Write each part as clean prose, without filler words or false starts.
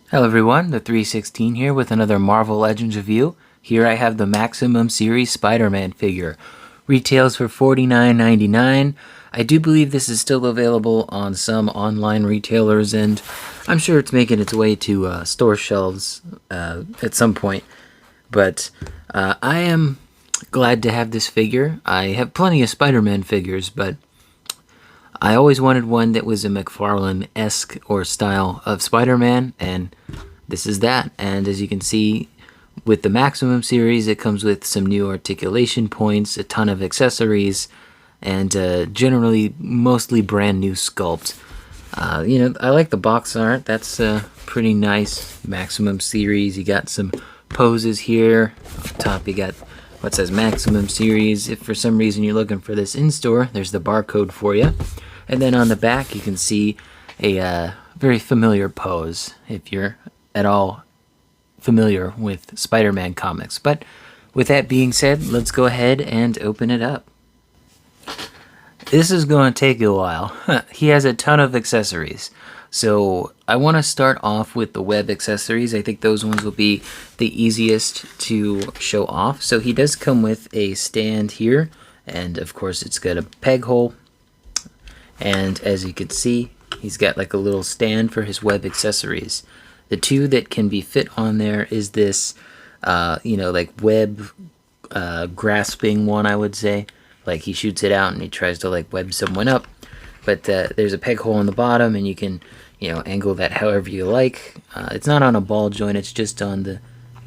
Hello everyone, the 316 here with another Marvel Legends review. Here I have the Maximum Series Spider-Man figure. Retails for $49.99. I do believe this is still available on some online retailers, and I'm sure it's making its way to store shelves at some point. But I am glad to have this figure. I have plenty of Spider-Man figures, but I always wanted one that was a McFarlane-esque or style of Spider-Man, and this is that. And as you can see, with the Maximum series, it comes with some new articulation points, a ton of accessories, and generally mostly brand new sculpt. I like the box art. That's pretty nice. Maximum series. You got some poses here. Up top, you got what says Maximum series. If for some reason you're looking for this in store, there's the barcode for you. And then on the back, you can see a very familiar pose if you're at all familiar with Spider-Man comics. But with that being said, let's go ahead and open it up. This is going to take a while. He has a ton of accessories. So I want to start off with the web accessories. I think those ones will be the easiest to show off. So he does come with a stand here, and of course it's got a peg hole. And as you can see, he's got like a little stand for his web accessories. The two that can be fit on there is this, like web grasping one, I would say. Like he shoots it out and he tries to like web someone up. But there's a peg hole in the bottom, and you can, angle that however you like. It's not on a ball joint, it's just on the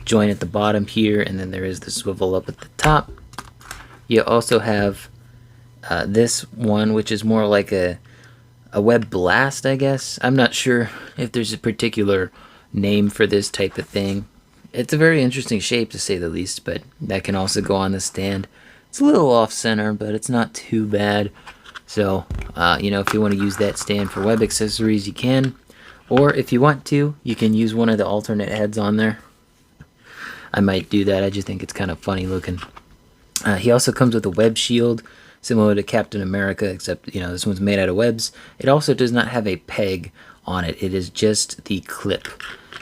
joint at the bottom here, and then there is the swivel up at the top. You also have this one, which is more like a web blast, I guess. I'm not sure if there's a particular name for this type of thing. It's a very interesting shape, to say the least, but that can also go on the stand. It's a little off center, but it's not too bad. So, if you want to use that stand for web accessories, you can. Or if you want to, you can use one of the alternate heads on there. I might do that. I just think it's kind of funny looking. He also comes with a web shield, similar to Captain America, except, this one's made out of webs. It also does not have a peg on it. It is just the clip.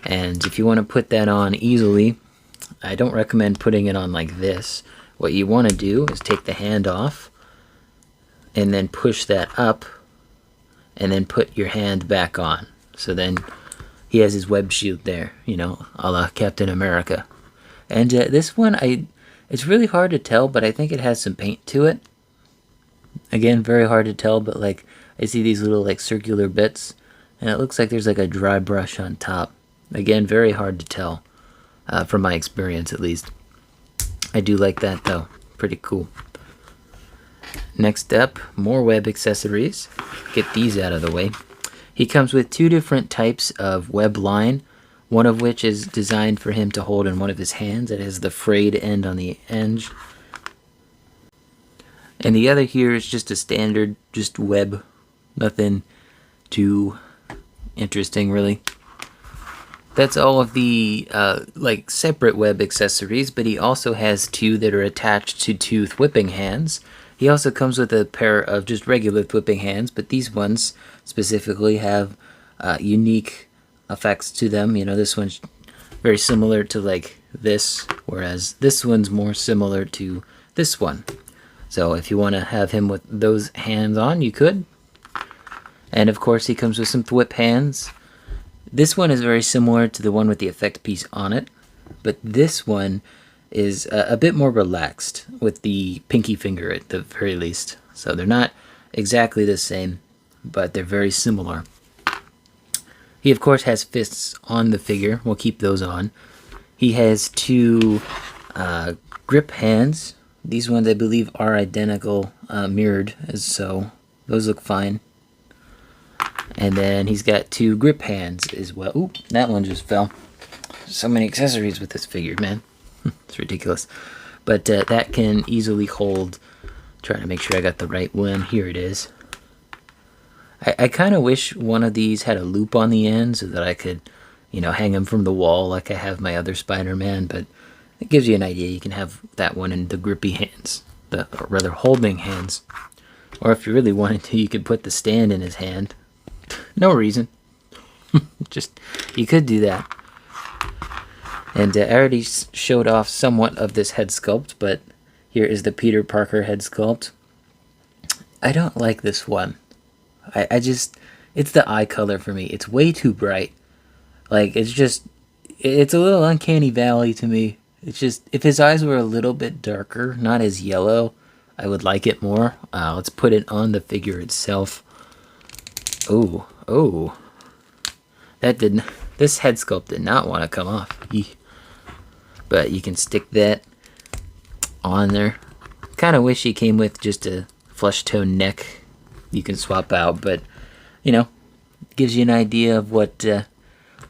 And if you want to put that on easily, I don't recommend putting it on like this. What you want to do is take the hand off, and then push that up, and then put your hand back on. So then he has his web shield there, a la Captain America. And this one, it's really hard to tell, but I think it has some paint to it. Again, very hard to tell, but like I see these little like circular bits, and it looks like there's like a dry brush on top. Again, very hard to tell, from my experience at least. I do like that though, pretty cool. Next up, more web accessories. Get these out of the way. He comes with two different types of web line, one of which is designed for him to hold in one of his hands. It has the frayed end on the edge. And the other here is just a standard, just web. Nothing too interesting, really. That's all of the separate web accessories, but he also has two that are attached to two whipping hands. He also comes with a pair of just regular whipping hands, but these ones specifically have unique effects to them. This one's very similar to like this, whereas this one's more similar to this one. So if you want to have him with those hands on, you could. And of course he comes with some whip hands. This one is very similar to the one with the effect piece on it, but this one is a bit more relaxed with the pinky finger at the very least. So they're not exactly the same, but they're very similar. He of course has fists on the figure. We'll keep those on. He has two grip hands. These ones I believe are identical, mirrored, so those look fine. And then he's got two grip hands as well. Oop, that one just fell. So many accessories with this figure, man. It's ridiculous. But that can easily hold. Trying to make sure I got the right one. Here it is. I kind of wish one of these had a loop on the end so that I could, hang them from the wall like I have my other Spider-Man. But it gives you an idea. You can have that one in the grippy hands. Or rather, holding hands. Or if you really wanted to, you could put the stand in his hand. No reason. Just You could do that. And I already showed off somewhat of this head sculpt, but here is the Peter Parker head sculpt. I don't like this one. I just, it's the eye color for me. It's way too bright. Like, it's a little uncanny valley to me. It's just, if his eyes were a little bit darker, not as yellow, I would like it more. Let's put it on the figure itself. Oh. This head sculpt did not want to come off. But you can stick that on there. Kind of wish he came with just a flesh tone neck you can swap out, but you know, gives you an idea of what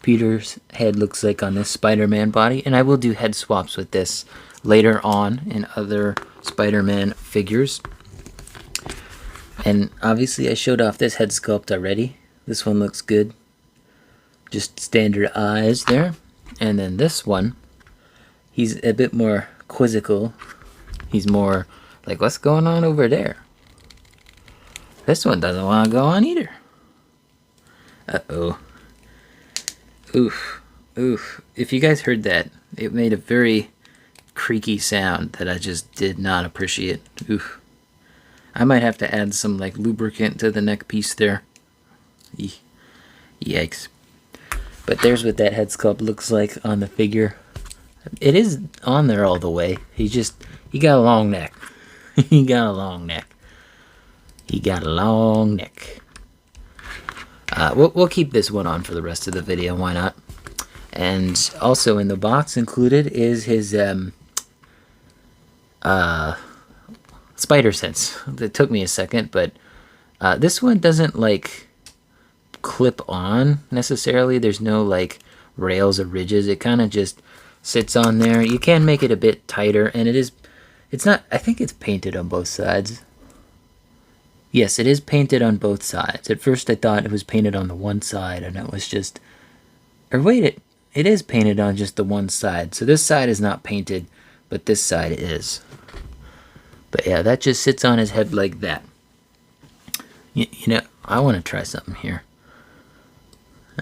Peter's head looks like on this Spider-Man body. And I will do head swaps with this later on in other Spider-Man figures. And obviously I showed off this head sculpt already. This one looks good. Just standard eyes there. And then this one, he's a bit more quizzical. He's more like, what's going on over there? This one doesn't want to go on either. Uh-oh. Oof. If you guys heard that, it made a very creaky sound that I just did not appreciate. Oof. I might have to add some like lubricant to the neck piece there. Yikes. But there's what that head sculpt looks like on the figure. It is on there all the way. He got a long neck. He got a long neck. We'll keep this one on for the rest of the video. Why not? And also in the box included is his spider sense. It took me a second, but this one doesn't like clip on necessarily. There's no like rails or ridges. It kind of just sits on there. You can make it a bit tighter, and it's not, I think it's painted on both sides. Yes, it is painted on both sides. At first I thought it was painted on the one side, and it was just, or wait, it is painted on just the one side. So this side is not painted, but this side is. But yeah, that just sits on his head like that. You know, I want to try something here.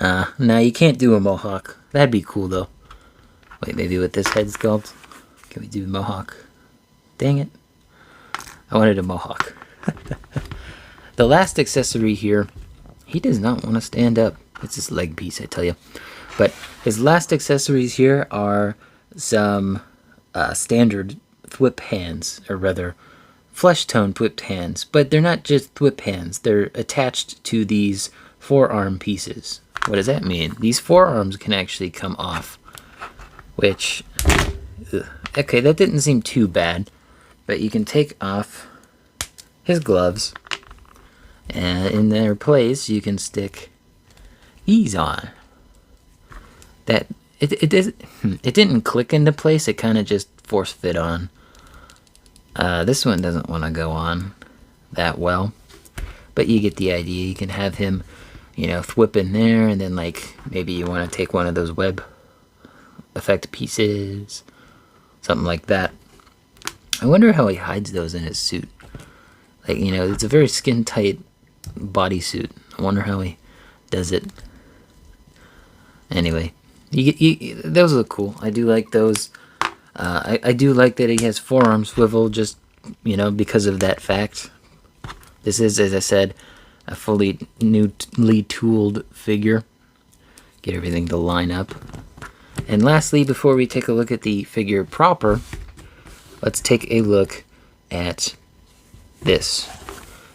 Now you can't do a mohawk. That'd be cool though. Wait, maybe with this head sculpt, can we do a mohawk? Dang it. I wanted a mohawk. The last accessory here, he does not want to stand up. It's his leg piece, I tell you. But his last accessories here are some standard thwip hands, or rather flesh tone thwipped hands. But they're not just thwip hands. They're attached to these forearm pieces. What does that mean? These forearms can actually come off. Which, okay, that didn't seem too bad. But you can take off his gloves, and in their place you can stick these on. That it didn't click into place. It kind of just force fit on. This one doesn't want to go on that well, but you get the idea. You can have him, you know, thwip in there, and then like maybe you want to take one of those web effect pieces, something like that. I wonder how he hides those in his suit. Like, you know, it's a very skin tight bodysuit. I wonder how he does it. Anyway, those look cool. I do like those. I do like that he has forearm swivel, just, you know, because of that fact. This is, as I said, a fully newly tooled figure. Get everything to line up. And lastly, before we take a look at the figure proper, let's take a look at this.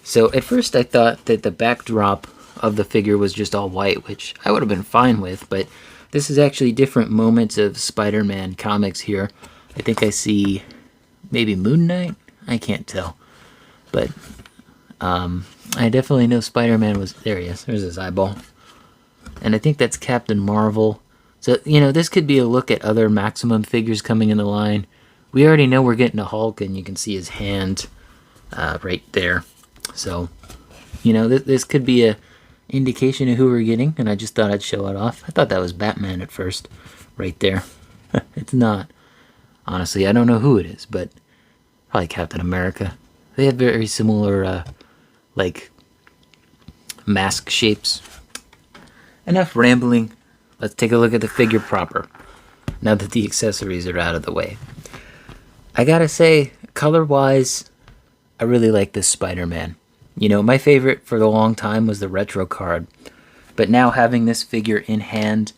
So at first I thought that the backdrop of the figure was just all white, which I would have been fine with, but this is actually different moments of Spider-Man comics here. I think I see maybe Moon Knight? I can't tell. But I definitely know Spider-Man was, there he is, there's his eyeball. And I think that's Captain Marvel. So, you know, this could be a look at other Maximum figures coming in the line. We already know we're getting a Hulk, and you can see his hand right there. So, you know, this could be a indication of who we're getting, and I just thought I'd show it off. I thought that was Batman at first, right there. It's not. Honestly, I don't know who it is, but probably Captain America. They have very similar, like, mask shapes. Enough rambling. let's take a look at the figure proper, now that the accessories are out of the way. I gotta say, color-wise, I really like this Spider-Man. You know, my favorite for a long time was the retro card, but now having this figure in hand,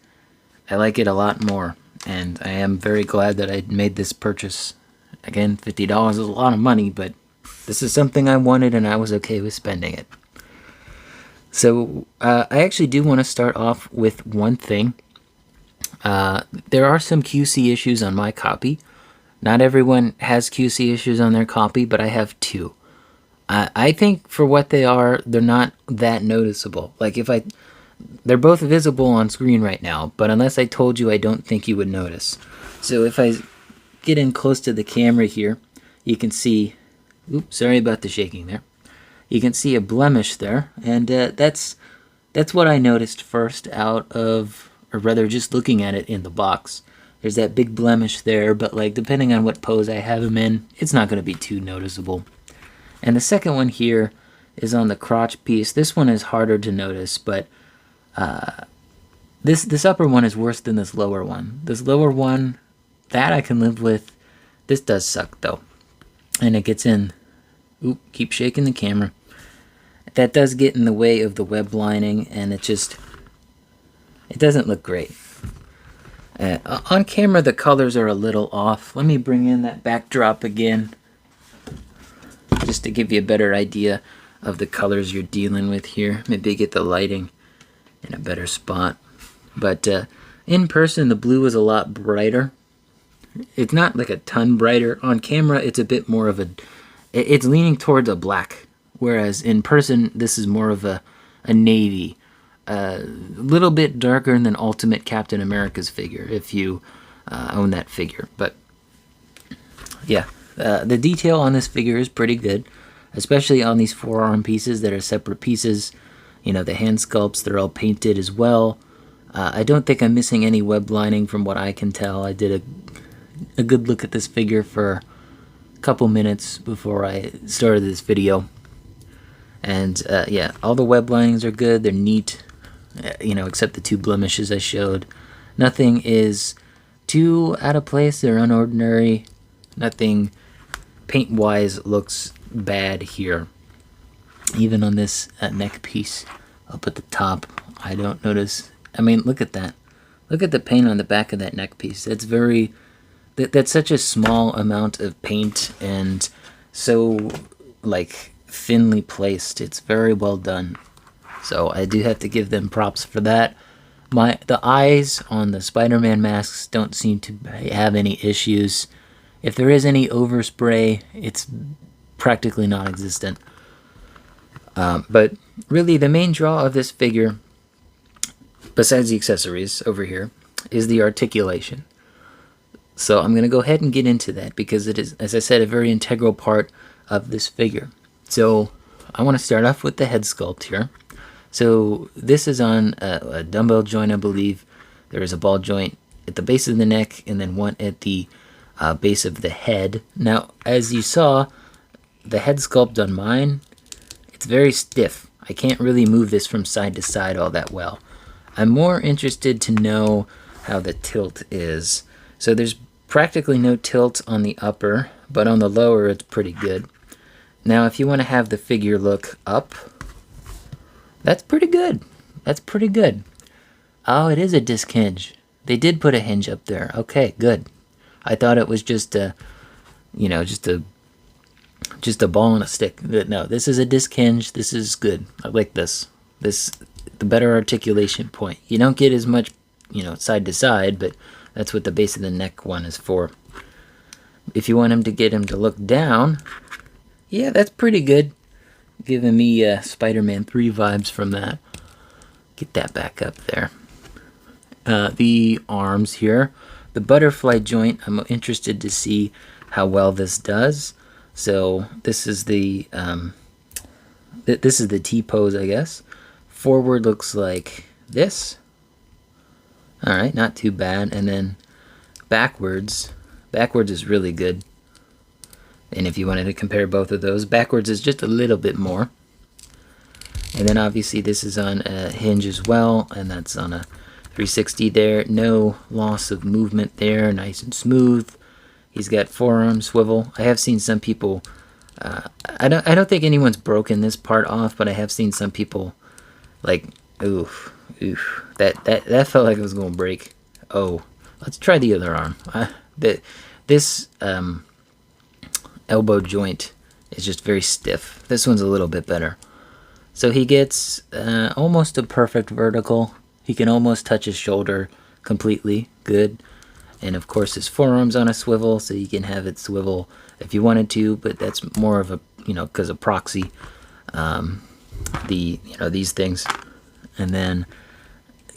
I like it a lot more, and I am very glad that I made this purchase. Again, $50 is a lot of money, but this is something I wanted and I was okay with spending it. So, I actually do want to start off with one thing. There are some QC issues on my copy. Not everyone has QC issues on their copy, but I have 2. I think for what they are, they're not that noticeable. Like they're both visible on screen right now, but unless I told you, I don't think you would notice. So if I get in close to the camera here, you can see, oops, sorry about the shaking there. You can see a blemish there, and that's what I noticed first out of, or rather just looking at it in the box. There's that big blemish there, but like depending on what pose I have him in, it's not going to be too noticeable. And the second one here is on the crotch piece. This one is harder to notice, but this upper one is worse than this lower one. This lower one, that I can live with. This does suck though. And it gets in, oop, keep shaking the camera. That does get in the way of the web lining, and it doesn't look great. On camera, the colors are a little off. Let me bring in that backdrop again, just to give you a better idea of the colors you're dealing with here. Maybe get the lighting in a better spot. But in person, the blue is a lot brighter. It's not like a ton brighter. On camera, it's a bit more of it's leaning towards a black. Whereas in person, this is more of a navy. A little bit darker than Ultimate Captain America's figure, if you own that figure. But yeah, the detail on this figure is pretty good, especially on these forearm pieces that are separate pieces. You know, the hand sculpts, they're all painted as well. I don't think I'm missing any web lining from what I can tell. I did a good look at this figure for a couple minutes before I started this video. And yeah, all the web linings are good. They're neat. You know, except the 2 blemishes I showed. Nothing is too out of place or unordinary. Nothing paint-wise looks bad here. Even on this neck piece up at the top, I don't notice. I mean, look at that. Look at the paint on the back of that neck piece. That's such a small amount of paint and so, like, thinly placed. It's very well done. So I do have to give them props for that. The eyes on the Spider-Man masks don't seem to have any issues. If there is any overspray, it's practically non-existent. But really the main draw of this figure, besides the accessories over here, is the articulation. So I'm going to go ahead and get into that because it is, as I said, a very integral part of this figure. So I want to start off with the head sculpt here. So this is on a dumbbell joint, I believe. There is a ball joint at the base of the neck and then one at the base of the head. Now, as you saw, the head sculpt on mine, it's very stiff. I can't really move this from side to side all that well. I'm more interested to know how the tilt is. So there's practically no tilt on the upper, but on the lower it's pretty good. Now, if you want to have the figure look up, that's pretty good. That's pretty good. Oh, it is a disc hinge. They did put a hinge up there. Okay, good. I thought it was just a, you know, just a ball and a stick. No, this is a disc hinge. This is good. I like this. The better articulation point. You don't get as much, you know, side to side, but that's what the base of the neck one is for. If you want him to get him to look down, yeah, that's pretty good. Giving me Spider-Man 3 vibes from that. Get that back up there. The arms here. The butterfly joint, I'm interested to see how well this does. So this is the T-pose, I guess. Forward looks like this. Alright, not too bad. And then backwards is really good. And if you wanted to compare both of those, backwards is just a little bit more. And then obviously this is on a hinge as well, and that's on a 360 there, no loss of movement there, nice and smooth. He's got forearm swivel. I have seen some people, I don't think anyone's broken this part off, but I have seen some people like, oof, that felt like it was gonna break. Oh, let's try the other arm. This elbow joint is just very stiff. This one's a little bit better. So he gets almost a perfect vertical. He can almost touch his shoulder completely. Good. And of course his forearm's on a swivel, so you can have it swivel if you wanted to, but that's more of a, because of proxy. These things. And then,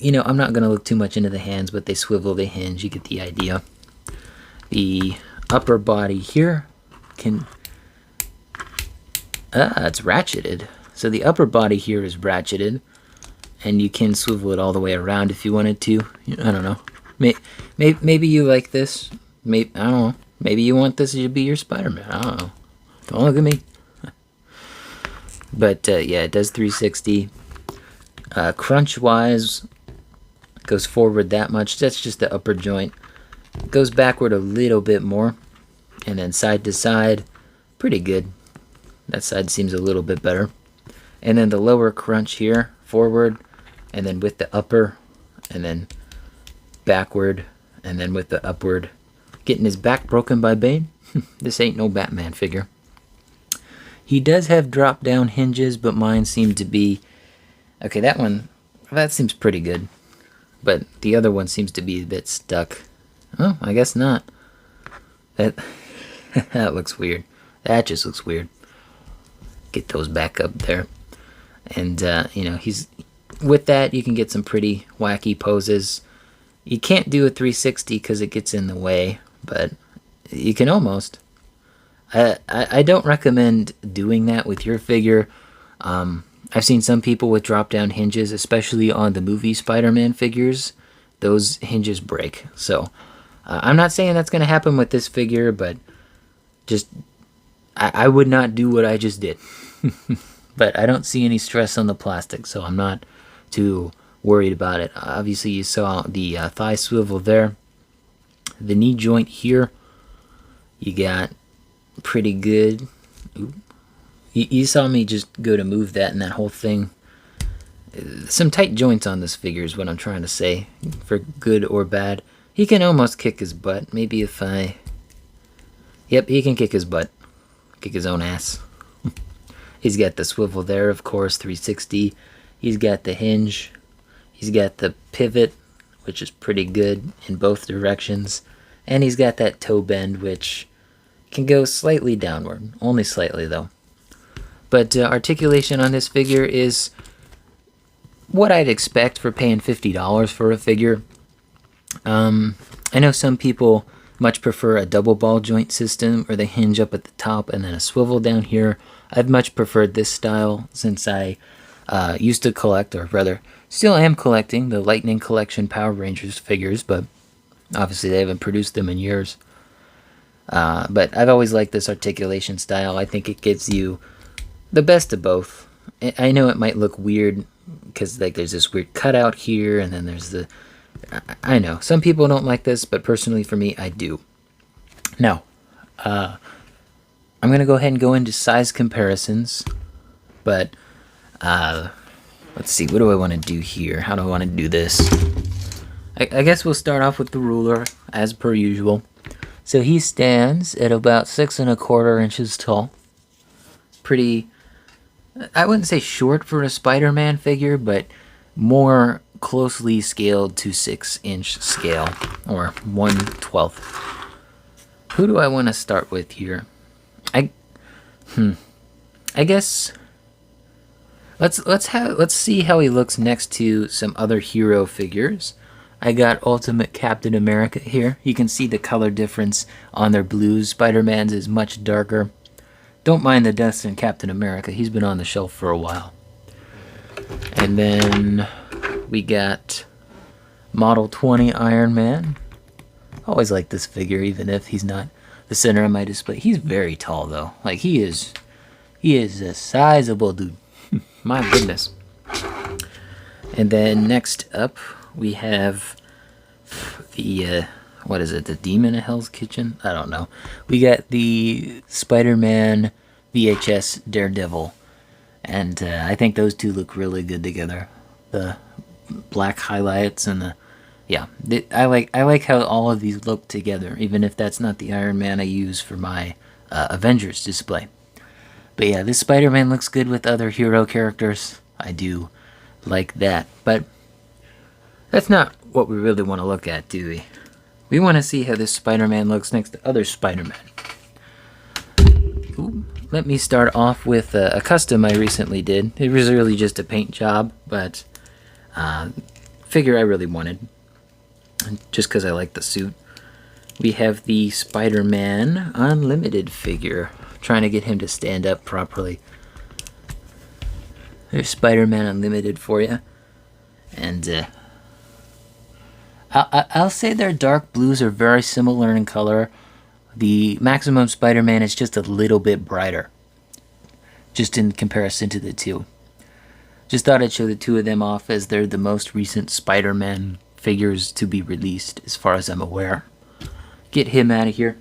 I'm not going to look too much into the hands, but they swivel, they hinge, you get the idea. The upper body here it's ratcheted. So the upper body here is ratcheted, and you can swivel it all the way around if you wanted to. I don't know. Maybe you like this. I don't know. Maybe you want this to be your Spider-Man. I don't know. Don't look at me. But yeah, it does 360. Crunch-wise, goes forward that much. That's just the upper joint. Goes backward a little bit more, and then side to side, pretty good. That side seems a little bit better. And then the lower crunch here, forward, and then with the upper, and then backward, and then with the upward. Getting his back broken by Bane? This ain't no Batman figure. He does have drop down hinges, but mine seem to be... Okay, that seems pretty good. But the other one seems to be a bit stuck. Oh, I guess not. That looks weird. That just looks weird. Get those back up there. And, he's... With that, you can get some pretty wacky poses. You can't do a 360 because it gets in the way, but you can almost. I don't recommend doing that with your figure. I've seen some people with drop-down hinges, especially on the movie Spider-Man figures. Those hinges break. So, I'm not saying that's going to happen with this figure, but just... I would not do what I just did. But I don't see any stress on the plastic, so I'm not too worried about it. Obviously, you saw the thigh swivel there. The knee joint here, you got pretty good. Ooh. You saw me just go to move that, and that whole thing. Some tight joints on this figure is what I'm trying to say, for good or bad. He can almost kick his butt. Maybe if I... Yep, he can kick his butt. Kick his own ass. He's got the swivel there, of course, 360. He's got the hinge. He's got the pivot, which is pretty good in both directions. And he's got that toe bend, which can go slightly downward. Only slightly, though. But articulation on this figure is what I'd expect for paying $50 for a figure. I know some people much prefer a double ball joint system, where they hinge up at the top and then a swivel down here. I've much preferred this style since I used to collect, or rather, still am collecting the Lightning Collection Power Rangers figures, but obviously they haven't produced them in years. But I've always liked this articulation style. I think it gives you the best of both. I know it might look weird because there's this weird cutout here, and then there's the... I know, some people don't like this, but personally for me, I do. Now, I'm going to go ahead and go into size comparisons, but let's see, what do I want to do here? How do I want to do this? I guess we'll start off with the ruler, as per usual. So he stands at about 6 1/4 inches tall. Pretty, I wouldn't say short for a Spider-Man figure, but more closely scaled to 6-inch scale, or 1/12. Who do I want to start with here? I guess let's see how he looks next to some other hero figures. I got Ultimate Captain America here. You can see the color difference on their blues. Spider-Man's is much darker. Don't mind the dust in Captain America. He's been on the shelf for a while. And then we got Model 20 Iron Man. Always like this figure, even if he's not the center of my display. He's very tall, though. Like, he is a sizable dude. My goodness. And then next up, we have the, what is it, the Demon of Hell's Kitchen? I don't know. We got the Spider-Man VHS Daredevil, and I think those two look really good together. The black highlights and the, yeah, I like how all of these look together, even if that's not the Iron Man I use for my Avengers display. But yeah, this Spider-Man looks good with other hero characters. I do like that. But that's not what we really want to look at, do we? We want to see how this Spider-Man looks next to other Spider-Man. Let me start off with a custom I recently did. It was really just a paint job, but figure I really wanted, just because I like the suit. We have the Spider-Man Unlimited figure. Trying to get him to stand up properly. There's Spider-Man Unlimited for you. And I'll say their dark blues are very similar in color. The Maximum Spider-Man is just a little bit brighter, just in comparison to the two. Just thought I'd show the two of them off, as they're the most recent Spider-Man figures to be released, as far as I'm aware. Get him out of here.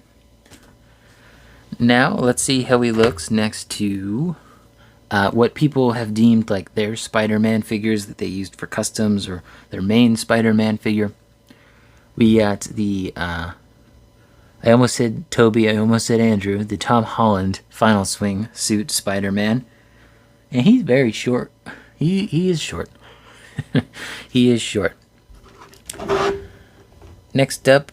Now, let's see how he looks next to what people have deemed like their Spider-Man figures that they used for customs, or their main Spider-Man figure. We got the, I almost said Toby, I almost said Andrew, the Tom Holland Final Swing suit Spider-Man. And he's very short. He is short. He is short. Next up,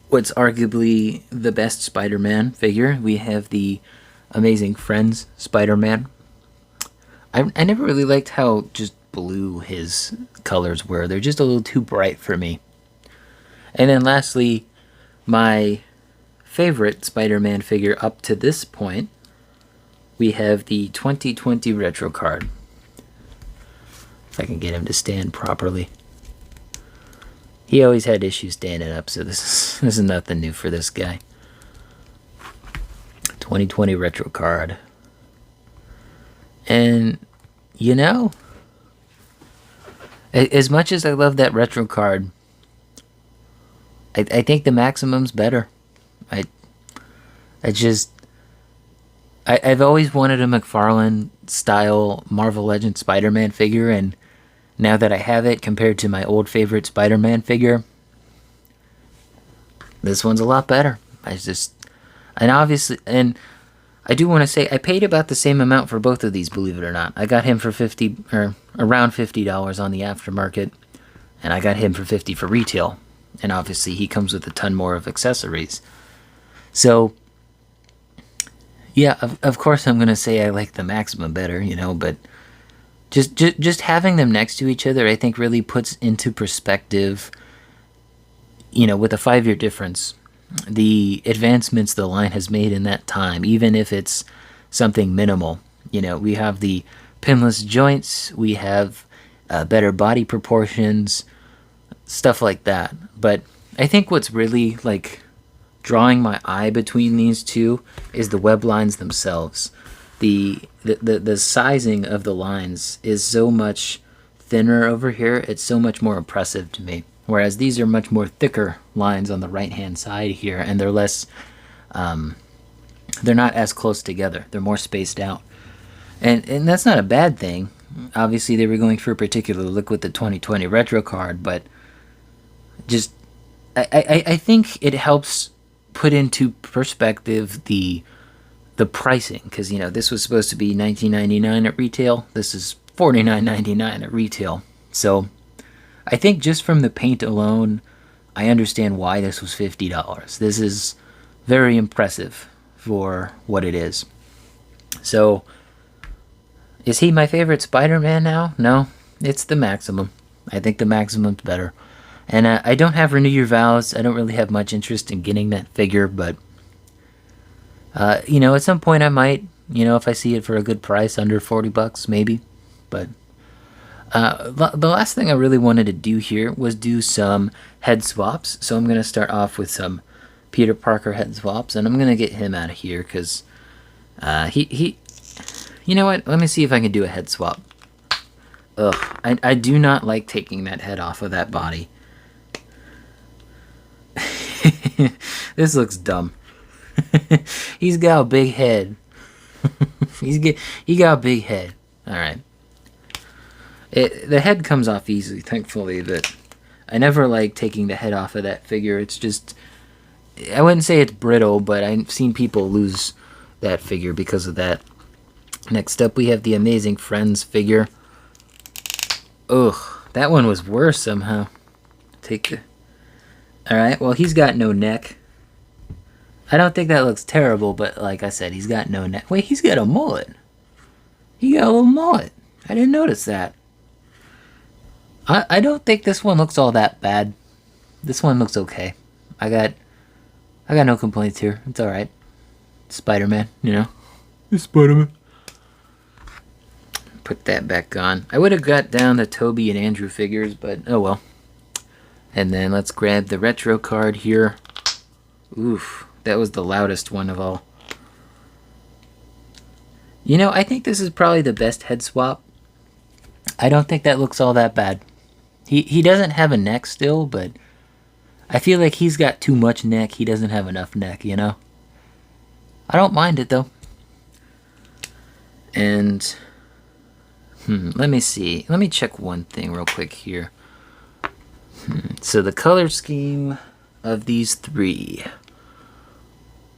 what's arguably the best Spider-Man figure, we have the Amazing Friends Spider-Man. I never really liked how just blue his colors were. They're just a little too bright for me. And then lastly, my favorite Spider-Man figure up to this point, we have the 2020 Retro card. If I can get him to stand properly. He always had issues standing up, so this is nothing new for this guy. 2020 Retro card. And, you know, as much as I love that Retro card, I think the Maximum's better. I've always wanted a McFarlane-style Marvel Legends Spider-Man figure, and now that I have it, compared to my old favorite Spider-Man figure, this one's a lot better. And I do want to say, I paid about the same amount for both of these, believe it or not. I got him for around $50 on the aftermarket, and I got him for $50 for retail. And obviously, he comes with a ton more of accessories. So, yeah, of course I'm going to say I like the Maximum better, you know, but just having them next to each other, I think, really puts into perspective, you know, with a 5-year difference, the advancements the line has made in that time, even if it's something minimal. You know, we have the pinless joints, we have better body proportions, stuff like that. But I think what's really, like, drawing my eye between these two is the web lines themselves. The sizing of the lines is so much thinner over here. It's so much more impressive to me. Whereas these are much more thicker lines on the right-hand side here, and they're less, they're not as close together. They're more spaced out. And that's not a bad thing. Obviously, they were going for a particular look with the 2020 Retro card, but just, I think it helps put into perspective the pricing, because, you know, this was supposed to be $19.99 at retail. This is $49.99 at retail. So I think just from the paint alone, I understand why this was $50. This is very impressive for what it is. So, is he my favorite Spider-Man now? No, it's the Maximum. I think the Maximum's better. And I don't have Renew Your Vows. I don't really have much interest in getting that figure, but you know, at some point I might, you know, if I see it for a good price, under $40, maybe. But the last thing I really wanted to do here was do some head swaps. So I'm going to start off with some Peter Parker head swaps, and I'm going to get him out of here because he you know what? Let me see if I can do a head swap Ugh, I do not like taking that head off of that body. This looks dumb. He's got a big head. He got a big head. Alright. The head comes off easily, thankfully, but I never like taking the head off of that figure. It's just, I wouldn't say it's brittle, but I've seen people lose that figure because of that. Next up, we have the Amazing Friends figure. Ugh, that one was worse somehow. Alright, well, he's got no neck. I don't think that looks terrible, but like I said, he's got no neck. Wait, he's got a mullet. He got a little mullet. I didn't notice that. I don't think this one looks all that bad. This one looks okay. I got no complaints here. It's alright. Spider-Man, you know? It's Spider-Man. Put that back on. I would have got down the Toby and Andrew figures, but oh well. And then let's grab the retro card here. Oof, that was the loudest one of all. You know, I think this is probably the best head swap. I don't think that looks all that bad. He doesn't have a neck still, but I feel like he's got too much neck. He doesn't have enough neck, you know? I don't mind it, though. And, let me see. Let me check one thing real quick here. So the color scheme of these three.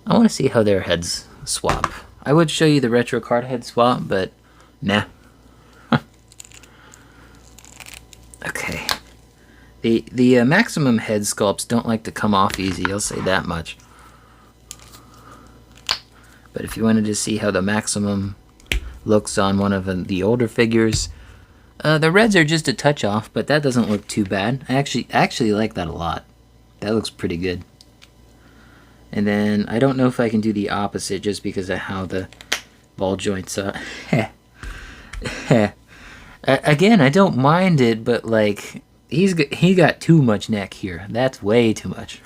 I want to see how their heads swap. I would show you the retro card head swap, but nah. Okay. The maximum head sculpts don't like to come off easy, I'll say that much. But if you wanted to see how the maximum looks on one of the older figures, the reds are just a touch off, but that doesn't look too bad. I actually like that a lot. That looks pretty good. And then I don't know if I can do the opposite just because of how the ball joints are. Again, I don't mind it, but like he got too much neck here. That's way too much.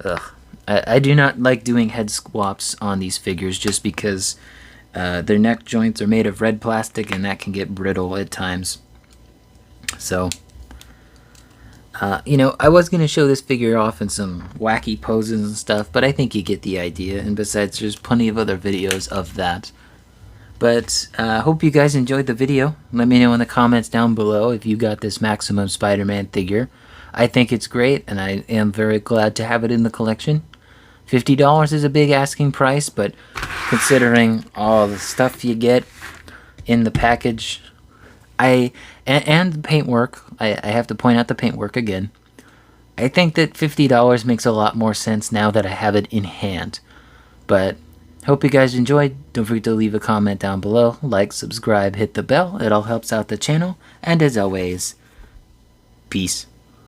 Ugh. I do not like doing head swaps on these figures just because their neck joints are made of red plastic and that can get brittle at times. So, you know, I was going to show this figure off in some wacky poses and stuff, but I think you get the idea. And besides, there's plenty of other videos of that. But I hope you guys enjoyed the video. Let me know in the comments down below if you got this Maximum Spider-Man figure. I think it's great, and I am very glad to have it in the collection. $50 is a big asking price, but considering all the stuff you get in the package, and the paintwork, I have to point out the paintwork again. I think that $50 makes a lot more sense now that I have it in hand. But hope you guys enjoyed. Don't forget to leave a comment down below, like, subscribe, hit the bell. It all helps out the channel. And as always, peace.